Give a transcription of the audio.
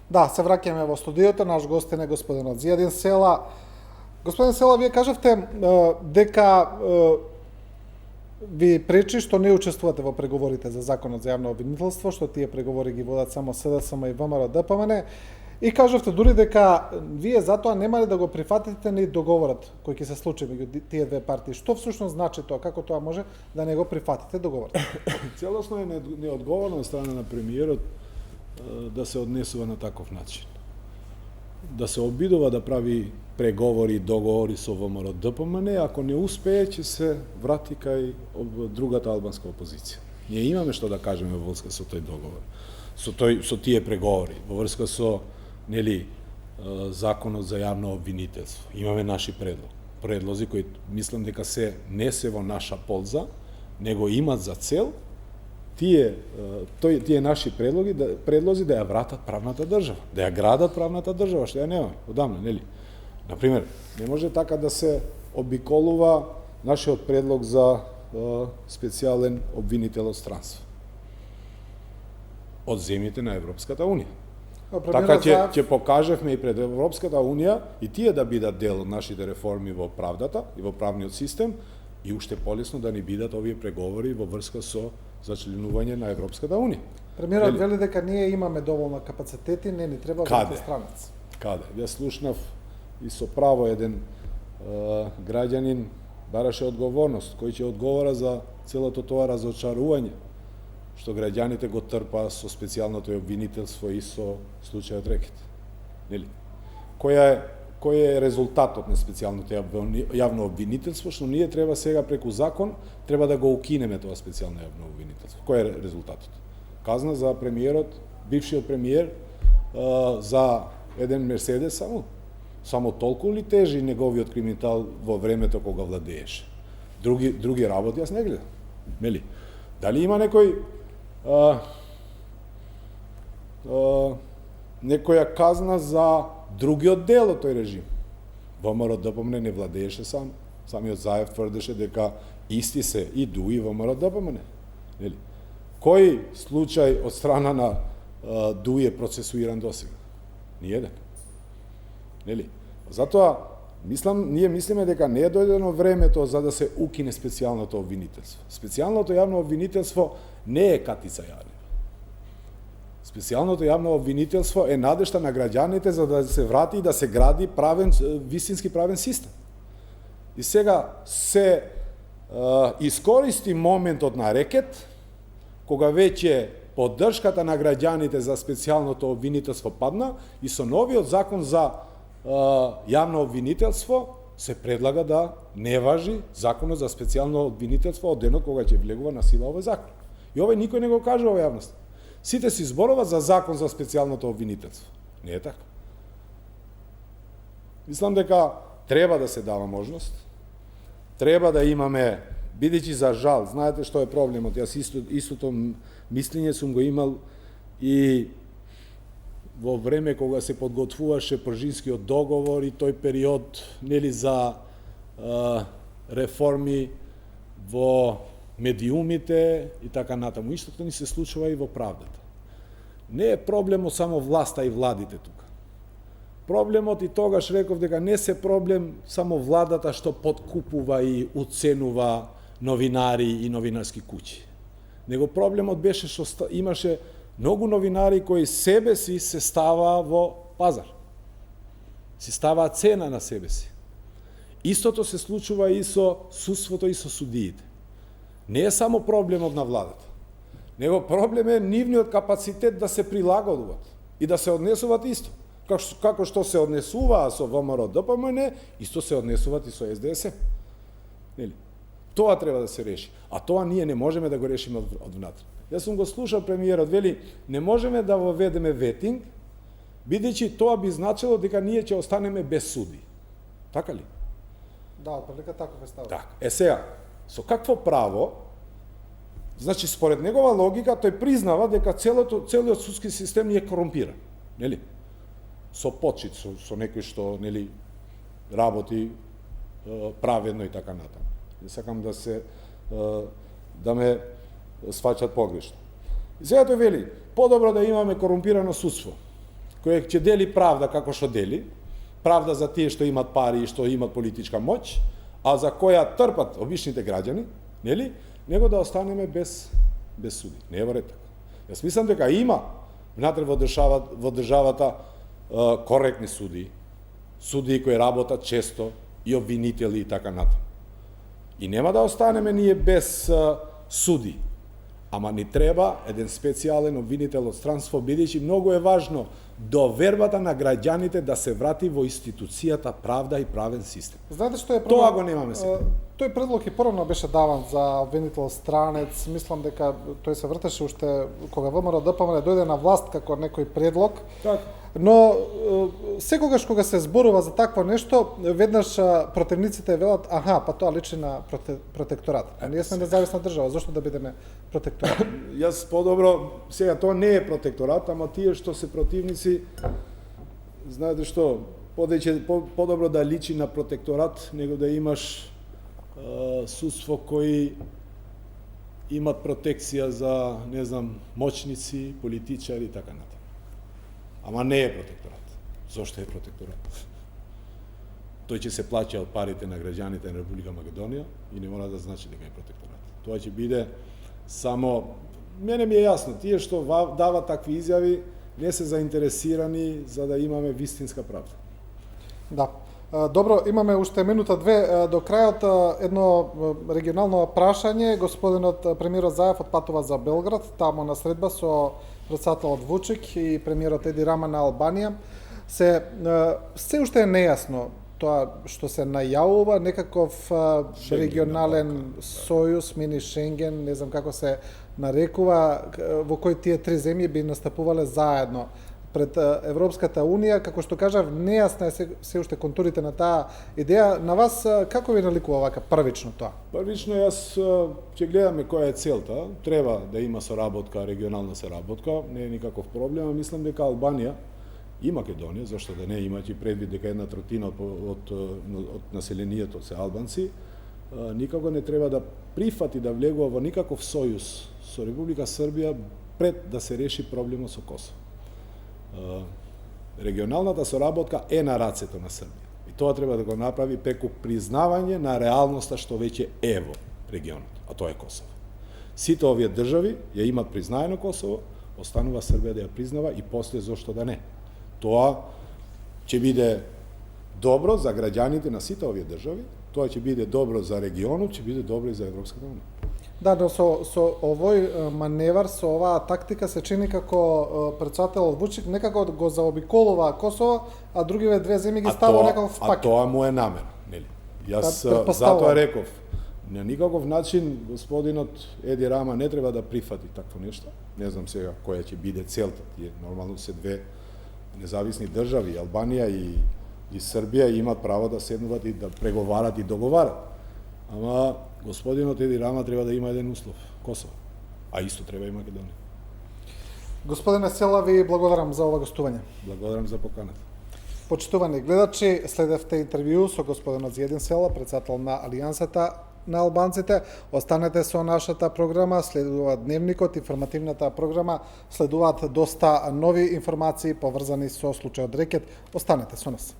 Да, се враќаме во студиото, наш гостин е господинот Зијадин Села. Господин Села, вие кажавте дека ви пречи што не учествувате во преговорите за законот за јавно обвинителство, што тие преговори ги водат само СДСМ и ВМРО ДПМН, и кажавте дури дека вие затоа немали да го прифатите ни договорот кој ќе се случи меѓу тие две партии. Што всушност значи тоа? Како тоа може да не го прифатите договорот? Целосно е неодговорно од страна на премиерот да се однесува на таков начин. Да се обидува да прави преговори и договори со ВМРО ДПМН, ако не успее, ќе се врати кај другата албанска опозиција. Ние имаме што да кажеме во врска со тој договор, со тие преговори, во врска со законот за јавно обвинителство. Имаме наши предлози кои мислам дека не се во наша полза, него имат за цел тие наши предлози да ја вратат правната држава, да ја градат правната држава, што ја немаме одамна, нели? Например, не може така да се обиколува нашиот предлог за специјален обвинител од странство од земјите на Европската Унија. Така ќе покажевме и пред Европската Унија и тие да бидат дел од нашите реформи во правдата и во правниот систем и уште полесно да ни бидат овие преговори во врска со зачленување на Европската Унија. Премиерот вели дека ние имаме доволно капацитети, не ни треба велики странец. Каде? Ја слушнав и со право еден граѓанин бараше одговорност, кој ќе одговара за целото тоа разочарување што граѓаните го трпаа со специјалното обвинителство и со случајот Рекет. Нели? Кој е резултатот на специјалното јавно обвинителство, што ние треба сега преку закон треба да го укинеме тоа специјално јавно обвинителство. Кој е резултатот? Казна за премиерот, бившиот премиер, за еден Мерседес само. Само толку ли тежи неговиот криминал во времето кога владееше? Други работи јас не гледам. Нели? Дали има некоја казна за другиот дел од тој режим? ВМРО ДПМН не владееше сам. Самиот Заев тврдеше дека исти се и ДУИ ВМРО ДПМН. Нели? Кој случај од страна на ДУИ е процесуиран досега? Ниеден. Нели? Затоа ние мислиме дека не е дојдено времето за да се укине специјалното обвинителство. Специјалното јавно обвинителство не е катица јавна. Специјалното јавно обвинителство е надежта на граѓаните за да се врати и да се гради вистински правен систем. И сега се искористи моментот на Рекет, кога веќе поддршката на граѓаните за специјалното обвинителство падна и со новиот закон за јавно обвинителство се предлага да не важи законот за специјално обвинителство од денот кога ќе влегува на сила овој закон. И овој никој не го кажува во јавност. Сите си зборуваат за закон за специјалното обвинителство. Не е така. Мислам дека треба да се дава можност, треба да имаме, бидејќи за жал, знаете што е проблемот, јас истото мислење сум го имал и во време кога се подготвуваше Пржинскиот договор и тој период за реформи во медиумите и така натаму. Истото ни се случува и во правдата. Не е проблемот само власта и владите тука. Проблемот и тогаш реков дека не се проблем само владата што подкупува и уценува новинари и новинарски куќи. Него проблемот беше што имаше многу новинари кои себе си се става во пазар. Си става цена на себе си. Истото се случува и со судството и со судиите. Не е само проблемот на владата. Него проблем е нивниот капацитет да се прилагодуват и да се однесуваат исто. Како што се однесуваа со ВМРО ДПМН, исто се однесуваат и со СДСМ. Нели? Тоа треба да се реши. А тоа ние не можеме да го решиме од внатре. Јас сум го слушал премиерот, вели, не можеме да воведеме ветинг, бидејќи тоа би значило дека ние ќе останеме без суди. Така ли? Да, отприлика таков е ставот. Так. Сега, со какво право, значи според негова логика, тој признава дека целиот судски систем е корумпиран, нели? Со почит, со некој што, нели, работи праведно и така натаму. Не сакам да ме сваќат погрешно. И сега тој вели, подобро да имаме корумпирано судство. кој ќе дели правда како што дели, правда за тие што имат пари и што имат политичка моќ, а за која трпат обичните граѓани, нели, него да останеме без суди. Не е во ред така. Јас мислам дека има внатре во државата коректни судии кои работат често и обвинители и така натаму. И нема да останеме ние без суди. Ама ни треба еден специјален обвинител од странство, бидејќи многу е важно довербата на граѓаните да се врати во институцијата правда и правен систем. Знаете што е Тоа го немаме сега. Тој предлог и порано беше даван за обвинител странец. Мислам дека тој се вртеше уште кога ВМРО ДПМН дојде на власт како некој предлог. Така. Но секогаш кога се зборува за такво нешто, веднаш противниците велат, аха, па тоа личи на протекторат. А ние сме независна држава, зошто да бидеме протекторат? Јас подобро, сега тоа не е протекторат, ама тие што се противници, знаете што, подобро да личи на протекторат, него да имаш судство кои имат протекција за, не знам, моćници, политичари и така натаму. Ама не е протекторат. Зошто е протекторат? Тој ќе се плаќа од парите на граѓаните на Република Македонија и не мора да значи дека е протекторат. Тоа ќе биде само... Мене ми е јасно, тие што дават такви изјави не се заинтересирани за да имаме вистинска правда. Да. Добро, имаме уште минута-две до крајот. Едно регионално прашање. Господинот премиерот Заев отпатува за Белград, таму на средба со председателот Вучик и премиерот Еди Рама на Албанија. Се уште е нејасно тоа што се најавува, некаков регионален сојуз, мини Шенген, не знам како се нарекува, во кој тие три земји би настапувале заедно пред Европската Унија. Како што кажав, нејасна е се уште контурите на таа идеја. На вас како ви наликува вака првично тоа? Првично јас ќе гледаме која е целта. Треба да има соработка, регионална соработка, не е никаков проблем. Мислам дека Албанија и Македонија, зашто да не, имајќи предвид дека 1/3 од населението се албанци, никако не треба да прифати да влегува во никаков сојуз со Република Србија пред да се реши проблемот со Косово. Регионалната соработка е на рацето на Србија. И тоа треба да го направи преку признавање на реалноста што веќе е во регионот, а тоа е Косово. Сите овие држави ја имат признаено Косово, останува Србија да ја признава и после зошто да не. Тоа ќе биде добро за граѓаните на сите овие држави, тоа ќе биде добро за регионот, ќе биде добро и за Европската Унија. Да, но со овој маневар, со оваа тактика се чини како председателот Вучик некако го заобиколува Косово, а другиве две земји ги става некаков пакет. А тоа му е намера, нели? Јас затоа реков, на никаков начин господинот Еди Рама не треба да прифати такво нешто. Не знам сега која ќе биде целта. Тие нормално се две независни држави, Албанија и Србија, имат право да седнуваат и да преговарат и договарат. Ама господинот Еди Рама треба да има еден услов, Косово, а исто треба и Македонија. Господине Села, ви благодарам за ова гостување. Благодарам за поканата. Почитувани гледачи, следевте интервју со господинот Зиедин Села, председател на Алијансата на албанците. Останете со нашата програма, следува дневникот, информативната програма, следуваат доста нови информации поврзани со случајот Рекет. Останете со нас.